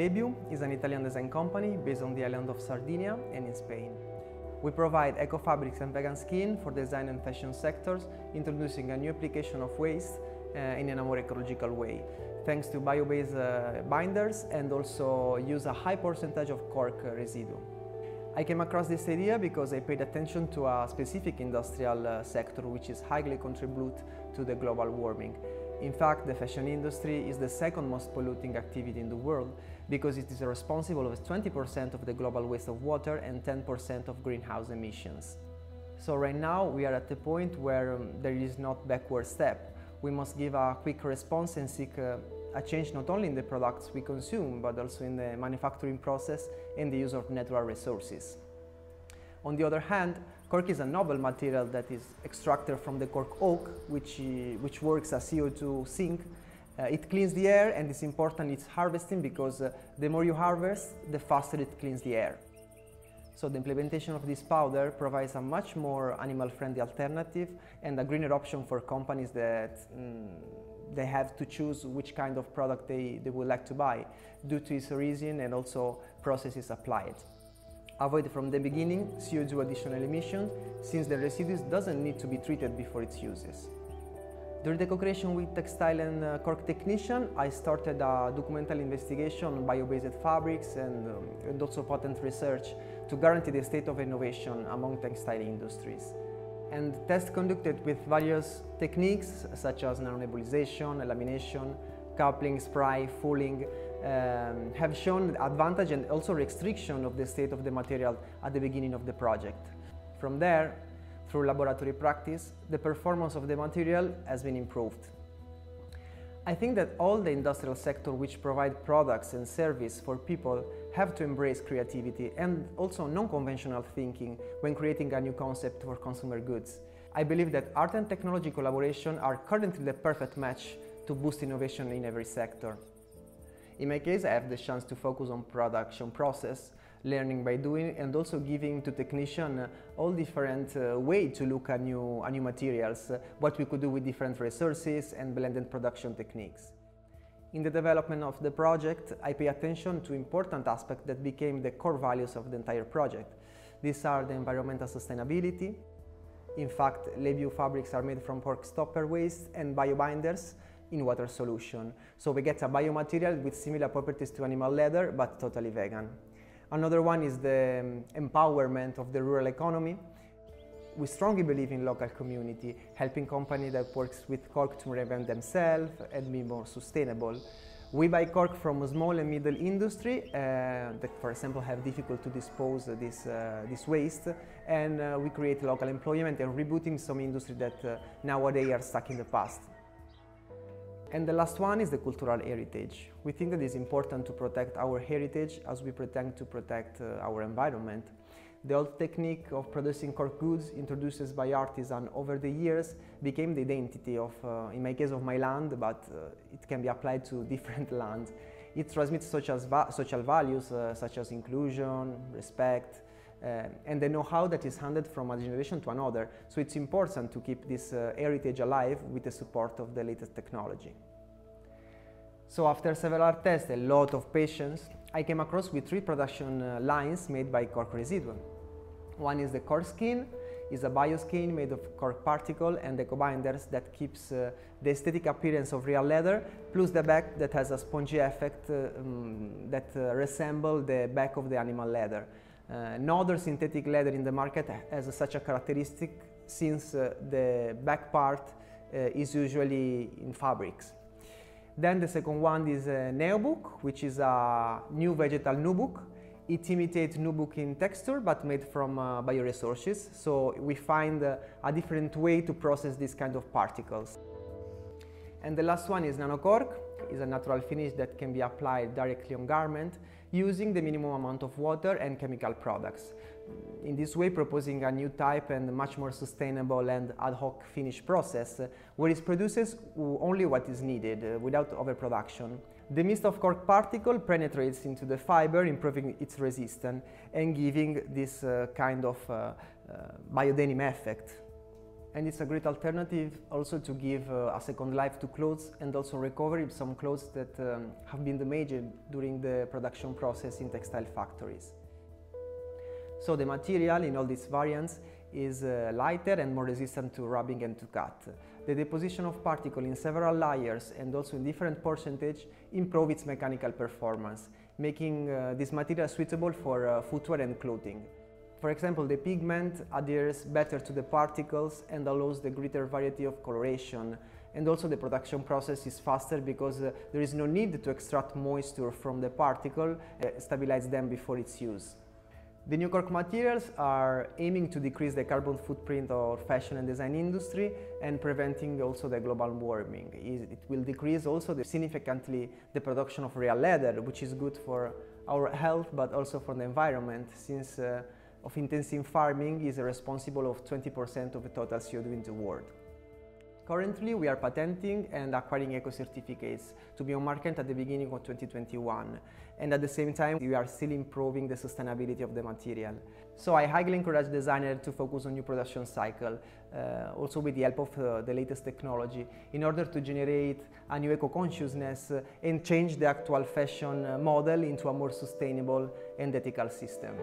Lebiu is an Italian design company based on the island of Sardinia and in Spain. We provide eco-fabrics and vegan skin for design and fashion sectors, introducing a new application of waste in a more ecological way, thanks to bio-based binders, and also use a high percentage of cork residue. I came across this idea because I paid attention to a specific industrial sector which is highly contribute to the global warming. In fact, the fashion industry is the second most polluting activity in the world because it is responsible for 20% of the global waste of water and 10% of greenhouse emissions. So right now we are at the point where there is not backward step. We must give a quick response and seek a change not only in the products we consume, but also in the manufacturing process and the use of natural resources. On the other hand, cork is a noble material that is extracted from the cork oak, which works as CO2 sink. It cleans the air, and it's important its harvesting because the more you harvest, the faster it cleans the air. So the implementation of this powder provides a much more animal-friendly alternative and a greener option for companies that they have to choose which kind of product they would like to buy due to its origin and also processes applied. Avoid from the beginning CO2 additional emission, since the residues doesn't need to be treated before its uses. During the co-creation with textile and cork technician, I started a documental investigation on bio-based fabrics and also patent research to guarantee the state of innovation among textile industries. And tests conducted with various techniques such as nanonebulization, lamination, coupling, spray, fouling, have shown advantage and also restriction of the state of the material at the beginning of the project. From there, through laboratory practice, the performance of the material has been improved. I think that all the industrial sector which provide products and service for people have to embrace creativity and also non-conventional thinking when creating a new concept for consumer goods. I believe that art and technology collaboration are currently the perfect match to boost innovation in every sector. In my case, I have the chance to focus on production process, learning by doing, and also giving to technicians all different ways to look at new materials, what we could do with different resources and blended production techniques. In the development of the project, I pay attention to important aspects that became the core values of the entire project. These are the environmental sustainability. In fact, Lebiu fabrics are made from pork stopper waste and biobinders in water solution. So we get a biomaterial with similar properties to animal leather, but totally vegan. Another one is the empowerment of the rural economy. We strongly believe in local community, helping companies that works with cork to reinvent themselves and be more sustainable. We buy cork from small and middle industry that, for example, have difficult to dispose this waste, and we create local employment and rebooting some industry that nowadays are stuck in the past. And the last one is the cultural heritage. We think that it's important to protect our heritage as we pretend to protect our environment. The old technique of producing cork goods introduced by artisans over the years became the identity of, in my case, of my land, but it can be applied to different lands. It transmits social values such as inclusion, respect, and the know-how that is handed from a generation to another. So it's important to keep this heritage alive with the support of the latest technology. So after several tests, a lot of patience, I came across with 3 production lines made by cork residue. One is the cork skin, is a bioskin made of cork particle and eco-binders that keeps the aesthetic appearance of real leather, plus the back that has a spongy effect that resembles the back of the animal leather. No other synthetic leather in the market has such a characteristic, since the back part is usually in fabrics. Then the second one is neobook, which is a new vegetal nubuck. It imitates nubuck in texture, but made from bioresources, so we find a different way to process this kind of particles. And the last one is nanocork. Is a natural finish that can be applied directly on garment using the minimum amount of water and chemical products. In this way, proposing a new type and much more sustainable and ad hoc finish process where it produces only what is needed without overproduction. The mist of cork particle penetrates into the fiber, improving its resistance and giving this kind of biodenim effect. And it's a great alternative also to give a second life to clothes and also recovery some clothes that have been damaged during the production process in textile factories. So the material in all these variants is lighter and more resistant to rubbing and to cut. The deposition of particles in several layers and also in different percentage improve its mechanical performance, making this material suitable for footwear and clothing. For example, the pigment adheres better to the particles and allows the greater variety of coloration. And also the production process is faster because there is no need to extract moisture from the particle, stabilize them before its use. The new Cork materials are aiming to decrease the carbon footprint of fashion and design industry and preventing also the global warming. It will decrease also significantly the production of real leather, which is good for our health but also for the environment, since of intensive farming is responsible of 20% of the total CO2 in the world. Currently, we are patenting and acquiring eco-certificates to be on market at the beginning of 2021. And at the same time, we are still improving the sustainability of the material. So I highly encourage designers to focus on new production cycle, also with the help of the latest technology, in order to generate a new eco-consciousness and change the actual fashion model into a more sustainable and ethical system.